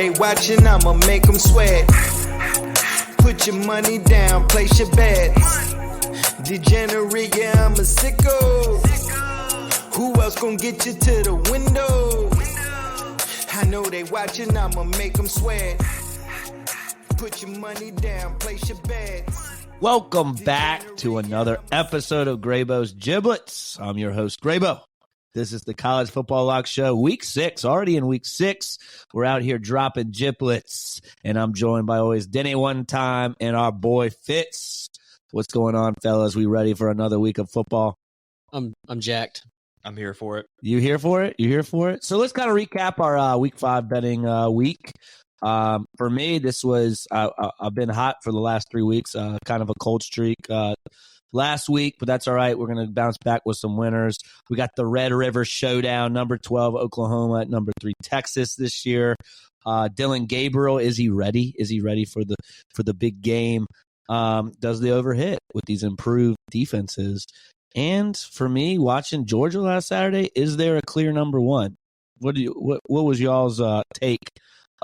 they watching, I'ma make them sweat. Put your money down, place your bets. Degenerate, yeah, I'm a sicko. Who else gon' get you to the window? I know they watching, I'ma make them sweat. Put your money down, place your bets. Welcome back to another episode of Graybo's Giblets. I'm your host, Graybo. This is the College Football Lock Show, Week 6. Already in Week 6, we're out here dropping giblets, and I'm joined by always Denny One Time and our boy Fitz. What's going on, fellas? We ready for another week of football? I'm jacked. I'm here for it. You here for it? You here for it? So let's kind of recap our Week 5 betting week. For me, this was I've been hot for the last 3 weeks, kind of a cold streak last week, but that's all right. We're going to bounce back with some winners. We got the Red River Showdown, number 12 Oklahoma at number 3 Texas this year. Dylan Gabriel, is he ready? Is he ready for the big game? Does the overhit with these improved defenses? And for me, watching Georgia last Saturday, is there a clear number one? What was y'all's take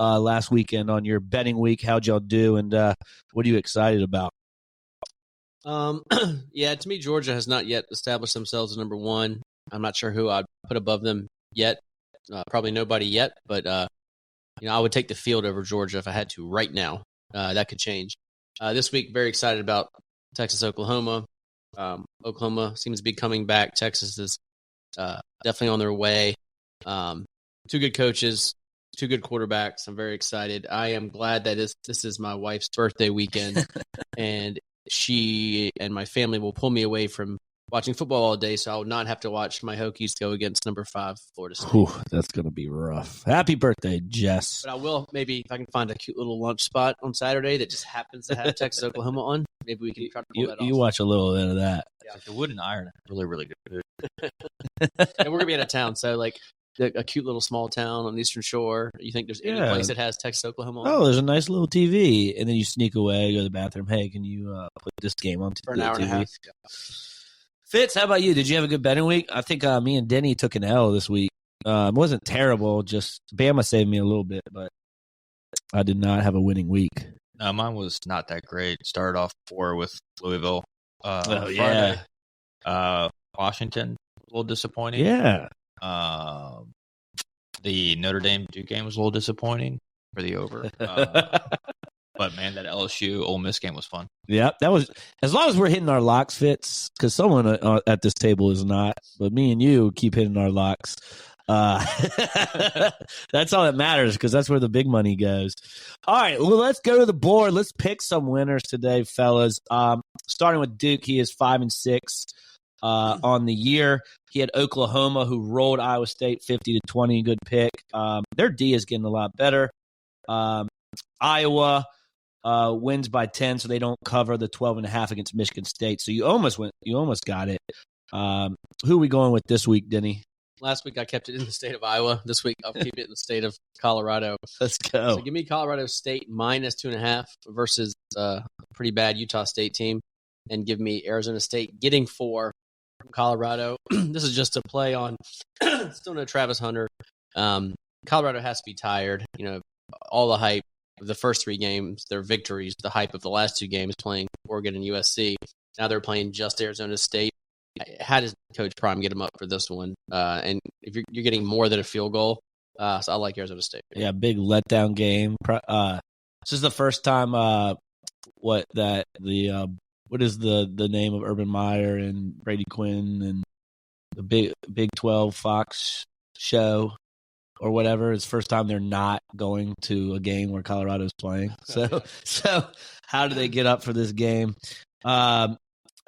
last weekend on your betting week? How'd y'all do, and what are you excited about? Yeah, to me, Georgia has not yet established themselves as number one. I'm not sure who I'd put above them yet. Probably nobody yet, but I would take the field over Georgia if I had to right now. That could change. This week, very excited about Texas, Oklahoma. Oklahoma seems to be coming back. Texas is definitely on their way. 2 good coaches, 2 good quarterbacks. I'm very excited. I am glad that this is my wife's birthday weekend, and she and my family will pull me away from watching football all day, so I will not have to watch my Hokies go against number 5 Florida State. Ooh, that's going to be rough. Happy birthday, Jess. But I will, maybe if I can find a cute little lunch spot on Saturday that just happens to have Texas, Oklahoma on, maybe we can try to pull that off. You watch a little bit of that. Yeah, the wood and iron are really, really good food. And we're going to be out of town, so like a cute little small town on the Eastern Shore. You think there's any place that has Texas, Oklahoma on? Oh, there's a nice little TV. And then you sneak away, go to the bathroom. Hey, can you put this game on for an hour TV? and a half? Yeah. Fitz, how about you? Did you have a good betting week? I think me and Denny took an L this week. It wasn't terrible. Just Bama saved me a little bit, but I did not have a winning week. No, mine was not that great. Started off 4 with Louisville. Yeah. Washington, a little disappointing. Yeah. The Notre Dame Duke game was a little disappointing for the over. But, man, that LSU Ole Miss game was fun. Yeah, that was – as long as we're hitting our locks, Fitz, because someone at this table is not, but me and you keep hitting our locks. That's all that matters, because that's where the big money goes. All right, well, let's go to the board. Let's pick some winners today, fellas. Starting with Duke, he is 5-6 on the year. He had Oklahoma, who rolled Iowa State 50-20. Good pick. Their D is getting a lot better. Iowa wins by 10, so they don't cover the 12.5 against Michigan State. So you almost got it. Who are we going with this week, Denny? Last week I kept it in the state of Iowa. This week I'll keep it in the state of Colorado. Let's go. So give me Colorado State minus 2.5 versus a pretty bad Utah State team, and give me Arizona State getting 4 from Colorado. This is just a play on still no Travis Hunter. Colorado has to be tired. All the hype of the first 3 games, their victories, the hype of the last 2 games playing Oregon and USC. Now they're playing just Arizona State. How does Coach Prime get them up for this one? And if you're getting more than a field goal, so I like Arizona State. Yeah, big letdown game. This is the first time. What is the name of Urban Meyer and Brady Quinn and the Big 12 Fox show or whatever? It's the first time they're not going to a game where Colorado's playing. So how do they get up for this game?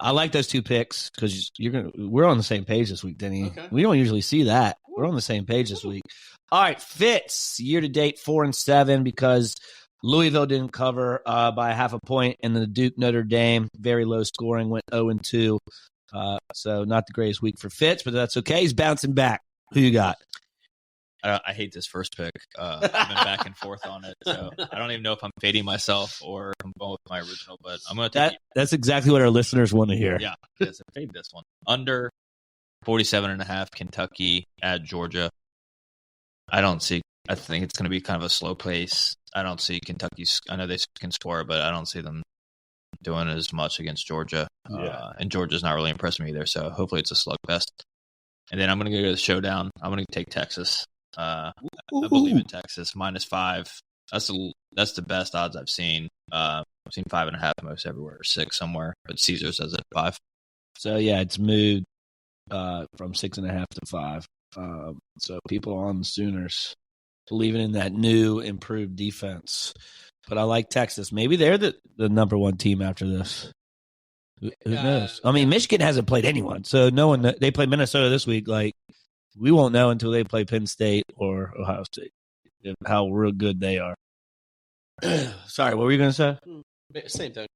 I like those 2 picks because we're on the same page this week, Denny. Okay. We don't usually see that. We're on the same page this week. All right, Fitz, year-to-date 4-7 because Louisville didn't cover by 0.5 point, and the Duke Notre Dame, very low scoring, went 0-2. So not the greatest week for Fitz, but that's okay. He's bouncing back. Who you got? I hate this first pick. I've been back and forth on it, so I don't even know if I'm fading myself or I'm going with my original, but I'm going to take That's exactly what our listeners want to hear. Yeah, yes, I fade this one. Under 47.5, Kentucky at Georgia. I don't see I think it's going to be kind of a slow pace. I don't see Kentucky. I know they can score, but I don't see them doing as much against Georgia. And Georgia's not really impressing me either. So hopefully it's a slugfest. And then I'm going to go to the showdown. I'm going to take Texas. I believe in Texas -5. That's the best odds I've seen. I've seen 5.5 most everywhere, or 6 somewhere, but Caesar says at 5. So yeah, it's moved from 6.5 to 5. So people on the Sooners believing in that new improved defense. But I like Texas. Maybe they're the number one team after this. Who knows? I mean, Michigan hasn't played anyone, so no one. They play Minnesota this week. Like, we won't know until they play Penn State or Ohio State how real good they are. Sorry, what were you going to say? Same thing.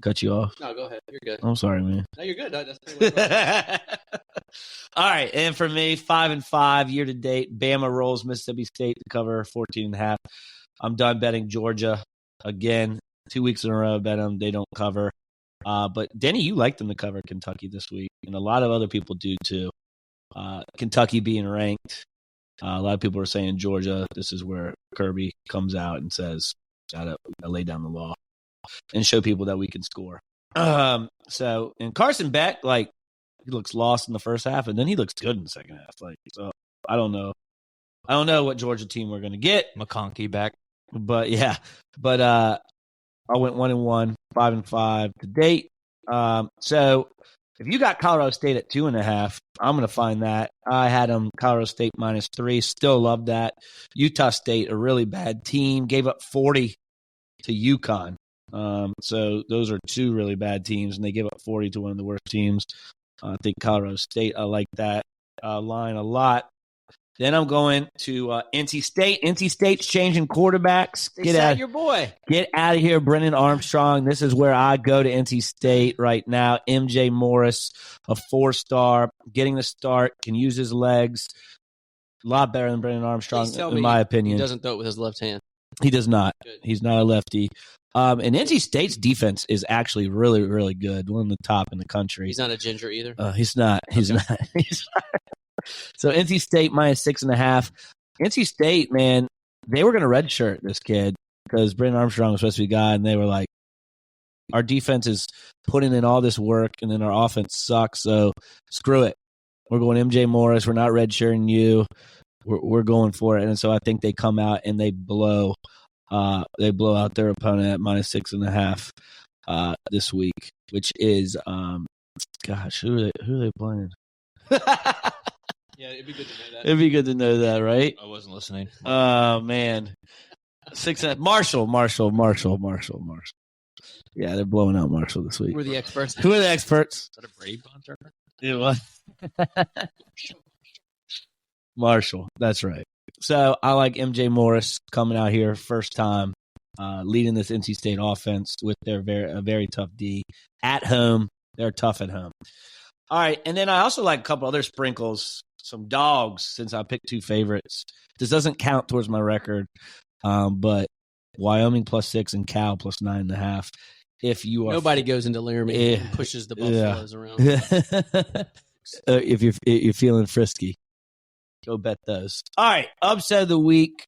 Cut you off? No, go ahead. You're good. I'm sorry, man. No, you're good. That's pretty much All right, and for me, 5-5 year to date. Bama rolls Mississippi State to cover 14.5. I'm done betting Georgia again. 2 weeks in a row, bet them. They don't cover. But Denny, you like them to cover Kentucky this week, and a lot of other people do too. Kentucky being ranked, a lot of people are saying Georgia. This is where Kirby comes out and says, "Gotta lay down the law and show people that we can score." So, and Carson Beck, like, he looks lost in the first half, and then he looks good in the second half. Like, so I don't know what Georgia team we're gonna get. McConkey back, but yeah, I went 1-1, 5-5 to date. So if you got Colorado State at 2.5, I'm going to find that. I had them Colorado State -3. Still love that. Utah State, a really bad team, gave up 40 to UConn. So those are two really bad teams, and they gave up 40 to one of the worst teams. I think Colorado State, I like that line a lot. Then I'm going to NC State. NC State's changing quarterbacks. Get out, your boy. Get out of here, Brennan Armstrong. This is where I go to NC State right now. MJ Morris, a 4-star, getting the start, can use his legs. A lot better than Brennan Armstrong, in my opinion. He doesn't throw it with his left hand. He does not. Good. He's not a lefty. And NC State's defense is actually really, really good. One of the top in the country. He's not a ginger either. He's not. He's not. So NC State -6.5. NC State, man, they were going to redshirt this kid because Brennan Armstrong was supposed to be a guy, and they were like, our defense is putting in all this work, and then our offense sucks, so screw it. We're going MJ Morris. We're not redshirting you. We're going for it. And so I think they come out and they blow out their opponent at -6.5 this week, which is, gosh, who are they playing? Yeah, it'd be good to know that. It'd be good to know that, right? I wasn't listening. Oh, man. 6.5. Marshall. Yeah, they're blowing out Marshall this week. We're the experts. Who are the experts? Is that a Brave Bunch? It was. Marshall. That's right. So I like MJ Morris coming out here first time, leading this NC State offense with their very tough D. At home, they're tough at home. All right, and then I also like a couple other sprinkles, some dogs, since I picked 2 favorites. This doesn't count towards my record, but Wyoming +6 and Cal +9.5. If you are nobody goes into Laramie and pushes the Buffaloes around. If you're feeling frisky, go bet those. All right, upset of the week,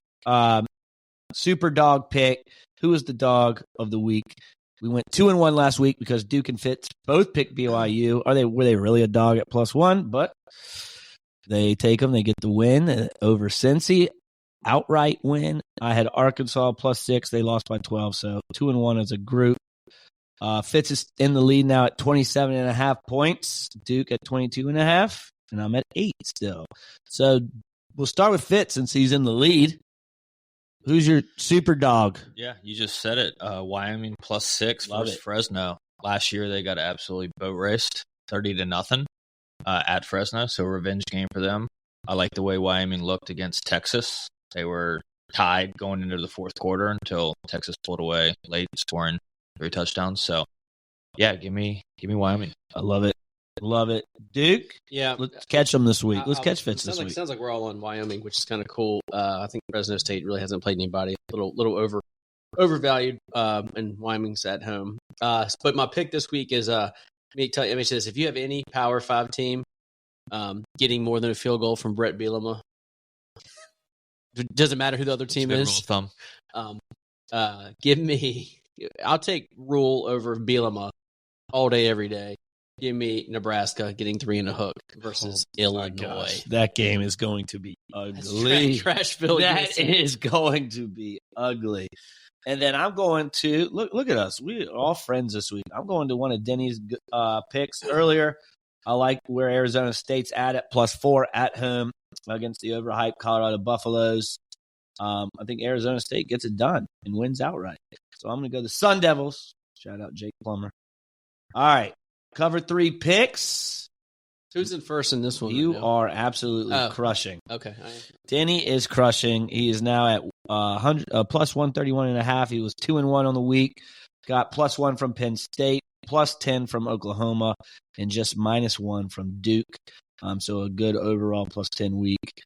super dog pick. Who was the dog of the week? We went 2-1 last week because Duke and Fitz both picked BYU. Were they really a dog at +1? But they take them. They get the win over Cincy. Outright win. I had Arkansas +6. They lost by 12. So 2-1 as a group. Fitz is in the lead now at 27.5 points. Duke at 22.5. And I'm at 8 still. So we'll start with Fitz since he's in the lead. Who's your super dog? Yeah, you just said it. Wyoming +6 versus Fresno. Last year they got absolutely boat raced, 30-0 at Fresno. So revenge game for them. I like the way Wyoming looked against Texas. They were tied going into the fourth quarter until Texas pulled away late, scoring 3 touchdowns. So yeah, give me Wyoming. I love it. Love it. Duke? Yeah. Let's catch them this week. Let's catch Fitz this week. Sounds like we're all on Wyoming, which is kind of cool. I think Fresno State really hasn't played anybody. A little overvalued, and Wyoming's at home. But my pick this week is, let me say this. If you have any Power 5 team getting more than a field goal from Brett Bielema, Doesn't matter who the other team Good is. rule of thumb. I'll take Rule over Bielema all day, every day. Give me Nebraska getting 3 and a hook versus Illinois. Gosh, that game is going to be ugly. Trashville. That is going to be ugly. And then I'm going to look at us. We're all friends this week. I'm going to one of Denny's picks earlier. I like where Arizona State's at +4 at home against the overhyped Colorado Buffaloes. I think Arizona State gets it done and wins outright. So I'm going to go the Sun Devils. Shout out Jake Plummer. All right. Cover 3 picks. Who's in first in this one? You are absolutely crushing. Okay. Denny is crushing. He is now at +131.5. He was 2-1 on the week. Got +1 from Penn State, +10 from Oklahoma, and just -1 from Duke. So a good overall +10 week.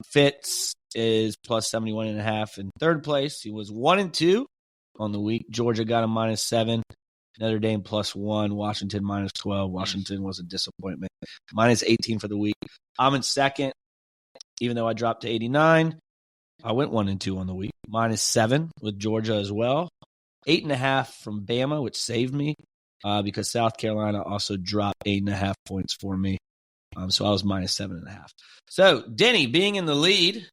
Fitz is +71.5 in third place. He was 1-2 on the week. Georgia got a -7. Notre Dame +1. Washington -12. Washington was a disappointment. -18 for the week. I'm in second, even though I dropped to 89. I went 1-2 on the week. -7 with Georgia as well. 8.5 from Bama, which saved me because South Carolina also dropped 8.5 points for me. So I was -7.5. So Denny being in the lead,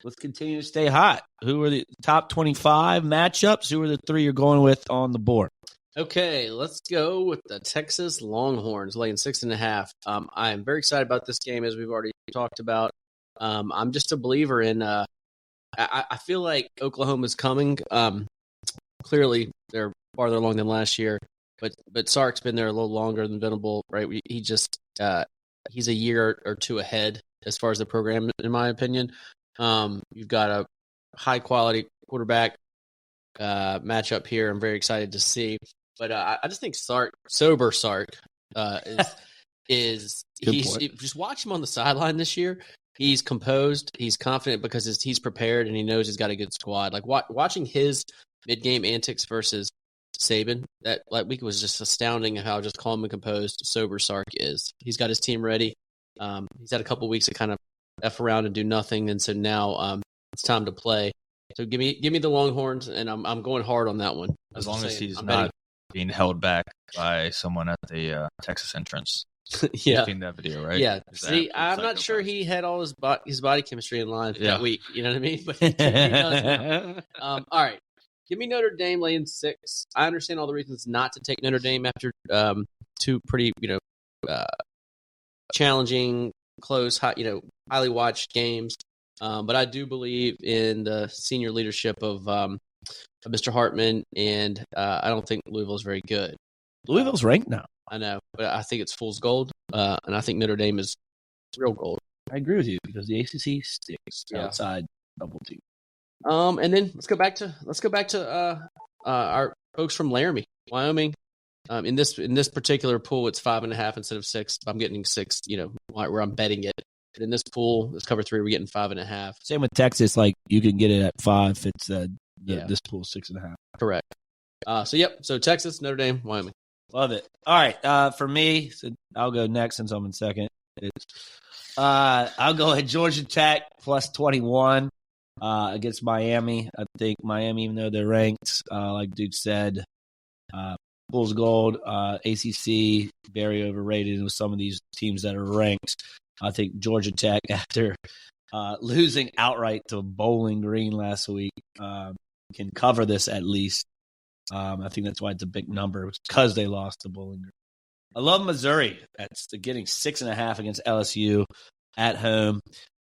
let's continue to stay hot. Who are the top 25 matchups? Who are the 3 you're going with on the board? Okay, let's go with the Texas Longhorns laying 6.5. I am very excited about this game, as we've already talked about. I'm just a believer in. I feel like Oklahoma's coming. Clearly, they're farther along than last year, but Sark's been there a little longer than Venable, right? He's a year or 2 ahead as far as the program, in my opinion. You've got a high quality quarterback matchup here. I'm very excited to see. But I just think sober Sark, is just watch him on the sideline this year. He's composed, he's confident because he's prepared and he knows he's got a good squad. Like watching his mid-game antics versus Saban that week was just astounding how just calm and composed sober Sark is. He's got his team ready. He's had a couple weeks to kind of F around and do nothing, and so now it's time to play. So give me the Longhorns, and I'm going hard on that one. As long as he's not being held back by someone at the Texas entrance. Yeah, you've seen that video, right? Yeah. See, I'm not sure he had all his body chemistry in line for that week. You know what I mean? But he does now. All right, give me Notre Dame laying 6. I understand all the reasons not to take Notre Dame after 2 pretty challenging, close, highly watched games. But I do believe in the senior leadership of Mr. Hartman, and I don't think Louisville is very good. Louisville's ranked now. I know, but I think it's fool's gold, and I think Notre Dame is real gold. I agree with you because the ACC sticks outside double team. And then let's go back to our folks from Laramie, Wyoming. In this particular pool, it's 5.5 instead of 6. I'm getting 6, where I'm betting it. But in this pool, this cover 3, we're getting 5.5. Same with Texas. Like you can get it at 5. It's this pool 6.5. Correct. So Texas, Notre Dame, Wyoming. Love it. All right. For me, so I'll go next since I'm in second. I'll go at Georgia Tech +21 against Miami. I think Miami, even though they're ranked, like Duke said, Bulls Gold, ACC, very overrated with some of these teams that are ranked. I think Georgia Tech, after losing outright to Bowling Green last week, can cover this at least. I think that's why it's a big number. It's because they lost to Bowling Green. I love Missouri. That's getting 6.5 against LSU at home.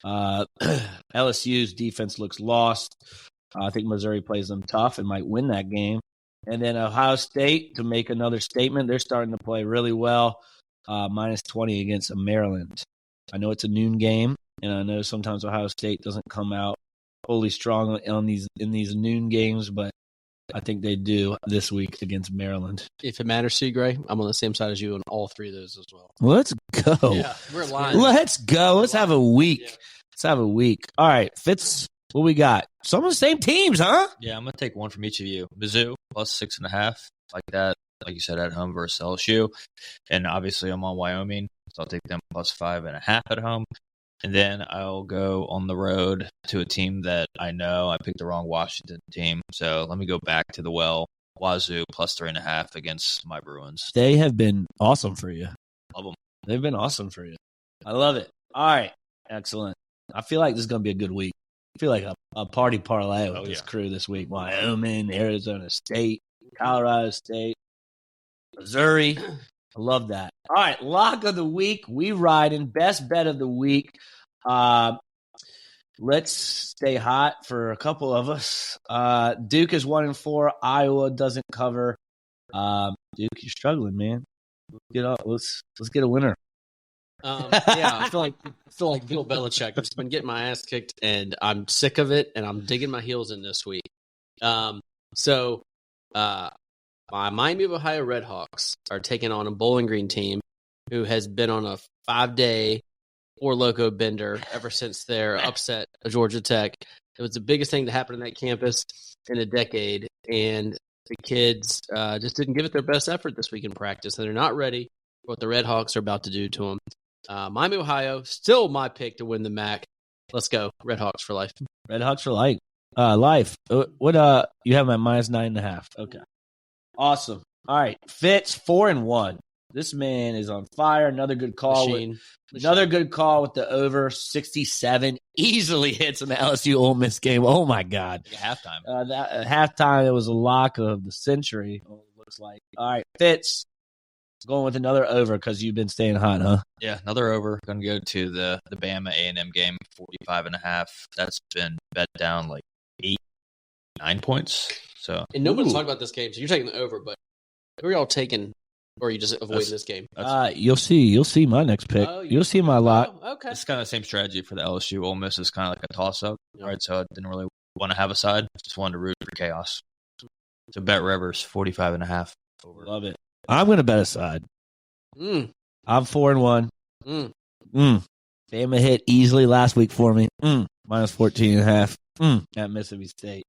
LSU's defense looks lost. I think Missouri plays them tough and might win that game. And then Ohio State, to make another statement, they're starting to play really well, -20 against Maryland. I know it's a noon game, and I know sometimes Ohio State doesn't come out fully strong in these noon games, but I think they do this week against Maryland. If it matters to you, Gray, I'm on the same side as you on all 3 of those as well. Let's go. Yeah, we're aligned. Let's go. Let's have a week. Yeah. Let's have a week. All right, Fitz, what we got? Some of the same teams, huh? Yeah, I'm going to take one from each of you. Mizzou, +6.5, like that. Like you said, at home versus LSU. And obviously I'm on Wyoming, so I'll take them +5.5 at home. And then I'll go on the road to a team that I know. I picked the wrong Washington team. So let me go back to the well. Wazoo plus 3.5 against my Bruins. They have been awesome for you. Love them. They've been awesome for you. I love it. All right. Excellent. I feel like this is going to be a good week. I feel like a party parlay with this crew this week. Wyoming, Arizona State, Colorado State, Missouri. I love that. All right. Lock of the week. We ride in best bet of the week. Let's stay hot for a couple of us. Duke is 1-4. Iowa doesn't cover. Duke, you're struggling, man. Let's get a winner. I feel like Bill Belichick. I've just been getting my ass kicked, and I'm sick of it, and I'm digging my heels in this week. My Miami of Ohio Redhawks are taking on a Bowling Green team who has been on a 5-day Four Loco bender ever since their upset of Georgia Tech. It was the biggest thing to happen on that campus in a decade, and the kids just didn't give it their best effort this week in practice, and they're not ready for what the Redhawks are about to do to them. Miami, Ohio, still my pick to win the MAC. Let's go. Redhawks for life. Redhawks for life. What you have my minus 9.5. Okay. Awesome. All right. Fitz 4-1. This man is on fire. Another good call. Another good call with the over 67. Easily hits in the LSU Ole Miss game. Oh my God. Halftime. Halftime, it was a lock of the century. It looks like. All right. Fitz. Going with another over because you've been staying hot, huh? Yeah, another over. Going to go to the Bama A&M game, 45.5. That's been bet down like 8-9 points. So, and nobody's talking about this game, so you're taking the over. But who are y'all taking, or are you just avoiding this game? You'll see my next pick. You'll see my lock. Okay, it's kind of the same strategy for the LSU. Ole Miss is kind of like a toss-up, right? So I didn't really want to have a side. Just wanted to root for chaos. So bet Rivers 45.5 over. Love it. I'm going to bet a side. I'm 4-1. Bama hit easily last week for me. Minus 14.5 at Mississippi State.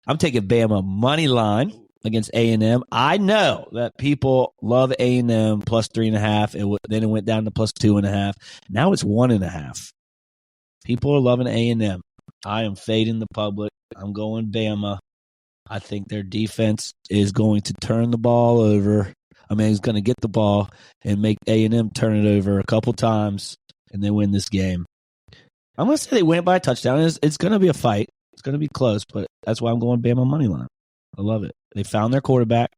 I'm taking Bama money line against A&M. I know that people love A&M plus 3.5. Then it went down to plus 2.5. Now it's 1.5. People are loving A&M. I am fading the public. I'm going Bama. I think their defense is going to turn the ball over. He's going to get the ball and make A&M turn it over a couple times, and they win this game. I'm going to say they win it by a touchdown. It's going to be a fight. It's going to be close, but that's why I'm going Bama money line. I love it. They found their quarterback.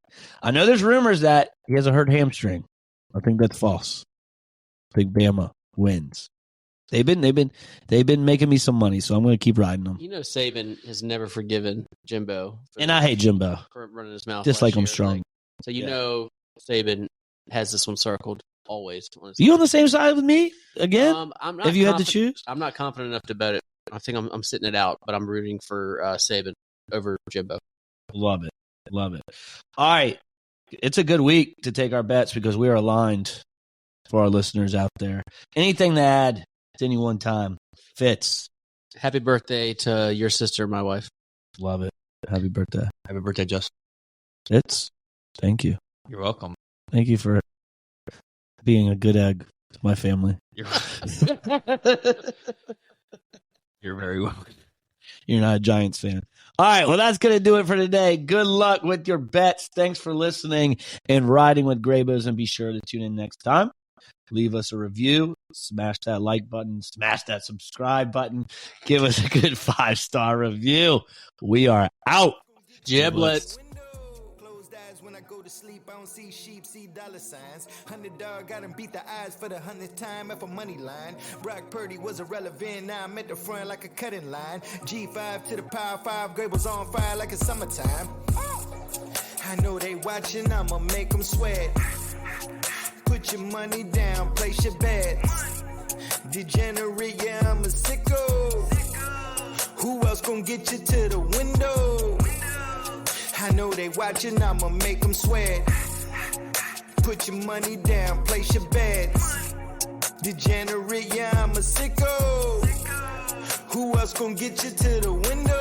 I know there's rumors that he has a hurt hamstring. I think that's false. I think Bama wins. They've been making me some money, so I'm going to keep riding them. You know, Saban has never forgiven Jimbo, and I hate Jimbo for running his mouth. Just like I'm strong. So you know, Saban has this one circled always. You on the same side with me again? I'm not. If you had to choose, I'm not confident enough to bet it. I think I'm sitting it out, but I'm rooting for Saban over Jimbo. Love it. All right, it's a good week to take our bets because we are aligned. For our listeners out there, anything to add? Any one time. Fitz. Happy birthday to your sister, my wife. Love it. Happy birthday. Happy birthday, Justin. Fitz. Thank you. You're welcome. Thank you for being a good egg to my family. You're very welcome. You're not a Giants fan. All right, well, that's going to do it for today. Good luck with your bets. Thanks for listening and riding with Graybos, and be sure to tune in next time. Leave us a review, smash that like button, smash that subscribe button, give us a good 5-star review. We are out. Giblets. When I go to sleep, I don't see sheep, see dollar signs. $100 got him beat the eyes for the 100th time at a money line. Brock Purdy was irrelevant, now I'm at the front like a cutting line. G5 to the power 5, Grable's on fire like it's summertime. I know they watching, I'ma make them sweat. Put your money down, place your bets. Degenerate, yeah, I'm a sicko. Who else gon' get you to the window? I know they watching, I'ma make them sweat. Put your money down, place your bets. Degenerate, yeah, I'm a sicko. Who else gon' get you to the window?